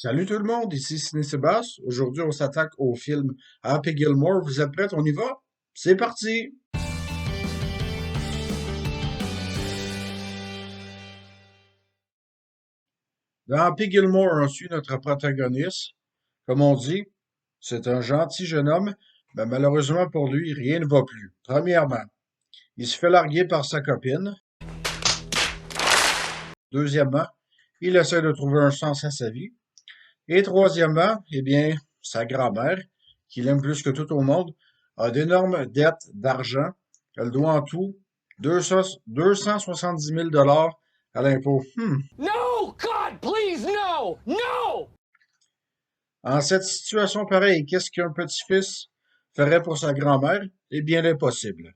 Salut tout le monde, ici Ciné Sébastien. Aujourd'hui, on s'attaque au film Happy Gilmore. Vous êtes prêts? On y va? C'est parti! Dans Happy Gilmore, on suit notre protagoniste. Comme on dit, c'est un gentil jeune homme, mais malheureusement pour lui, rien ne va plus. Premièrement, il se fait larguer par sa copine. Deuxièmement, il essaie de trouver un sens à sa vie. Et troisièmement, eh bien, sa grand-mère, qu'il aime plus que tout au monde, a d'énormes dettes d'argent. Elle doit en tout 270 000 à l'impôt. No! God, please, no! No! En cette situation pareille, qu'est-ce qu'un petit-fils ferait pour sa grand-mère? Eh bien, l'impossible.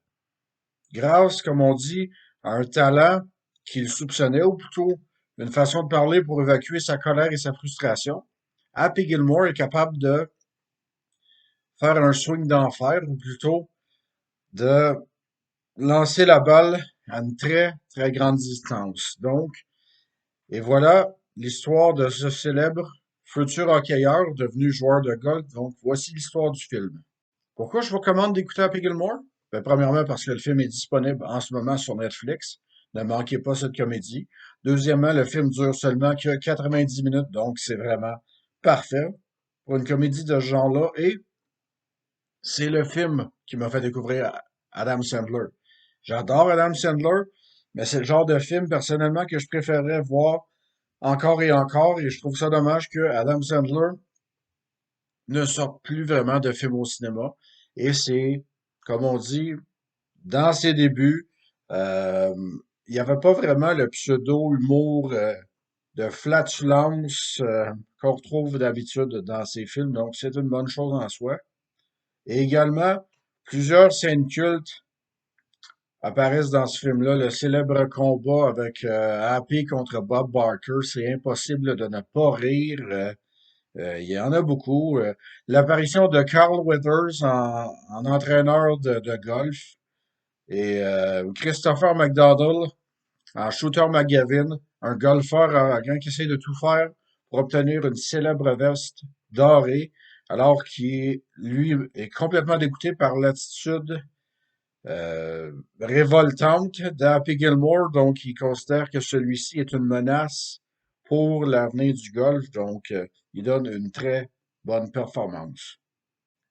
Grâce, comme on dit, à un talent qu'il soupçonnait, ou plutôt une façon de parler pour évacuer sa colère et sa frustration, Happy Gilmore est capable de faire un swing d'enfer, ou plutôt de lancer la balle à une très, très grande distance. Donc, et voilà l'histoire de ce célèbre futur hockeyeur devenu joueur de golf. Donc, voici l'histoire du film. Pourquoi je vous recommande d'écouter Happy Gilmore? Ben, premièrement, parce que le film est disponible en ce moment sur Netflix. Ne manquez pas cette comédie. Deuxièmement, le film dure seulement que 90 minutes, donc c'est vraiment parfait pour une comédie de ce genre-là. Et c'est le film qui m'a fait découvrir Adam Sandler. J'adore Adam Sandler, mais c'est le genre de film personnellement que je préférerais voir encore et je trouve ça dommage que Adam Sandler ne sorte plus vraiment de films au cinéma. Et c'est, comme on dit, dans ses débuts, euh, il n'y avait pas vraiment le pseudo-humour de flatulence qu'on retrouve d'habitude dans ses films, donc c'est une bonne chose en soi. Et également, plusieurs scènes cultes apparaissent dans ce film-là. Le célèbre combat avec Happy contre Bob Barker, c'est impossible de ne pas rire. Il y en a beaucoup. L'apparition de Carl Weathers en entraîneur de golf et Christopher McDonald en shooter McGavin, un golfeur arrogant qui essaie de tout faire pour obtenir une célèbre veste dorée, alors qu'il, lui, est complètement dégoûté par l'attitude révoltante d'Happy Gilmore, donc il considère que celui-ci est une menace pour l'avenir du golf, donc il donne une très bonne performance.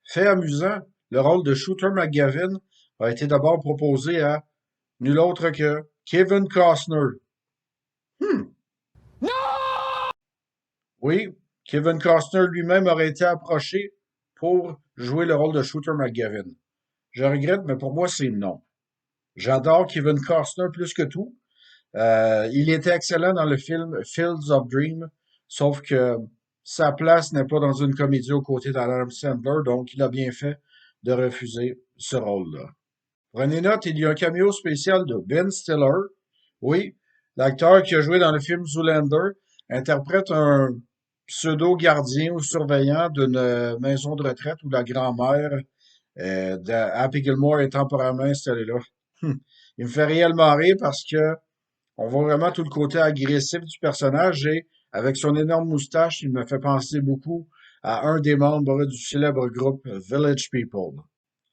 Fait amusant, le rôle de Shooter McGavin a été d'abord proposé à nul autre que Kevin Costner. Hmm, No! oui, Kevin Costner lui-même aurait été approché pour jouer le rôle de Shooter McGavin. Je regrette, mais pour moi, c'est non. J'adore Kevin Costner plus que tout. Il était excellent dans le film Fields of Dream, sauf que sa place n'est pas dans une comédie aux côtés d'Adam Sandler, donc il a bien fait de refuser ce rôle-là. Prenez note, il y a un caméo spécial de Ben Stiller. Oui, l'acteur qui a joué dans le film Zoolander interprète un pseudo-gardien ou surveillant d'une maison de retraite où la grand-mère de Happy Gilmore est temporairement installée là. Il me fait réellement rire parce que on voit vraiment tout le côté agressif du personnage et avec son énorme moustache, il me fait penser beaucoup à un des membres du célèbre groupe Village People.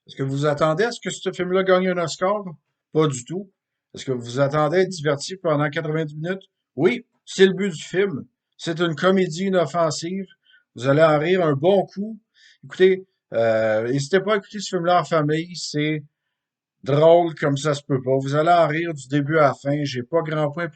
Est-ce que vous vous attendez à ce que ce film-là gagne un Oscar? Pas du tout. Est-ce que vous vous attendez à être diverti pendant 90 minutes? Oui, c'est le but du film. C'est une comédie inoffensive. Vous allez en rire un bon coup. Écoutez, n'hésitez pas à écouter ce film-là en famille. C'est drôle comme ça se peut pas. Vous allez en rire du début à la fin. J'ai pas grand point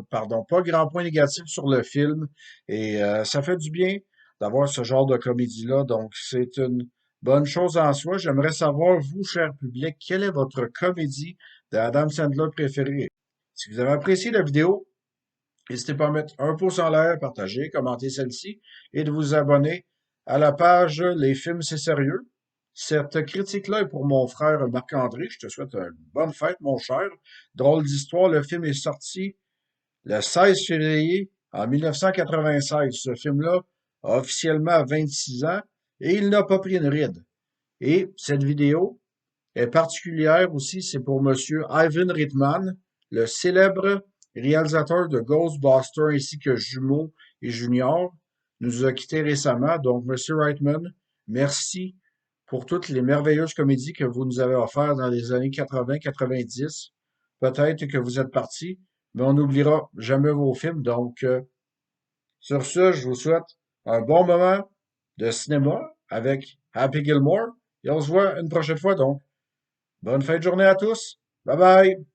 pas grand point négatif sur le film. Et ça fait du bien d'avoir ce genre de comédie-là. Donc, c'est une bonne chose en soi. J'aimerais savoir, vous, cher public, quelle est votre comédie d'Adam Sandler préférée? Si vous avez apprécié la vidéo, n'hésitez pas à mettre un pouce en l'air, partager, commenter celle-ci et de vous abonner à la page Les films, c'est sérieux. Cette critique-là est pour mon frère Marc-André. Je te souhaite une bonne fête, mon cher. Drôle d'histoire, le film est sorti le 16 février en 1996. Ce film-là a officiellement 26 ans et il n'a pas pris une ride. Et cette vidéo est particulière aussi, c'est pour Monsieur Ivan Reitman, le célèbre réalisateur de Ghostbusters ainsi que Jumeaux et Junior. nous a quittés récemment. Donc, Monsieur Reitman, merci pour toutes les merveilleuses comédies que vous nous avez offertes dans les années 80-90. Peut-être que vous êtes parti, mais on n'oubliera jamais vos films. Donc, sur ce, je vous souhaite un bon moment de cinéma avec Happy Gilmore et on se voit une prochaine fois. Donc, bonne fin de journée à tous. Bye bye!